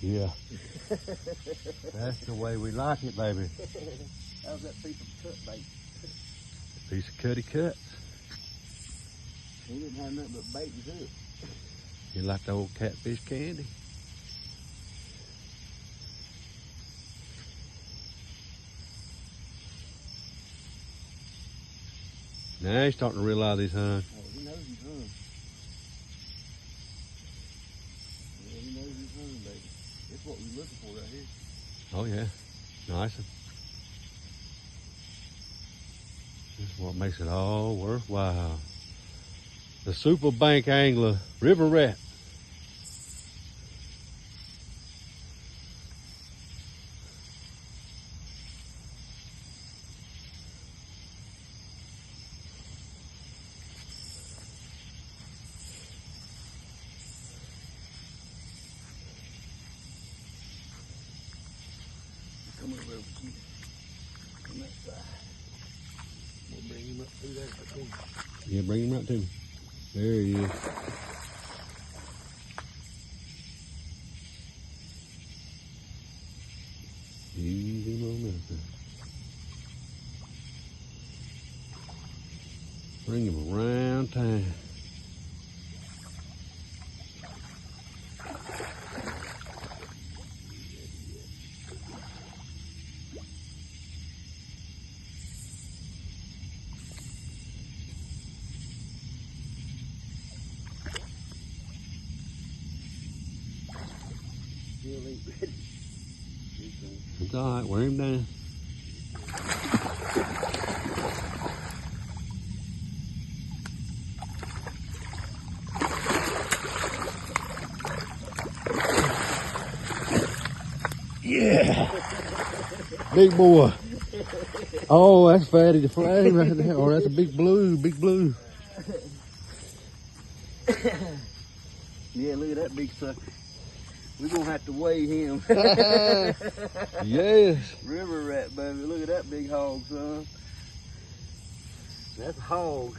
Yeah. That's the way we like it, baby. How's that piece of cut bait? Piece of cutty cuts. He didn't have nothing but bait to do it. You like the old catfish candy? Now he's starting to realize he's hung. Oh, he knows he's hung. Yeah, he knows he's hung, baby. That's what we're looking for right here. Oh yeah, nice one. This is what makes it all worthwhile. The Super Bank Angler River Rat. Come over here. Come that side. We'll bring him up through there if I can. Yeah, bring him right to me. There he is. Easy momentum. Bring him around town. Still ain't ready. It's all right, wear him down. Yeah, big boy. Oh, that's Fatty the Flame right there. Oh, that's a big blue, big blue. Yeah, look at that big sucker. We're gonna have to weigh him. Yes. River rat, baby. Look at that big hog, son. That's a hog.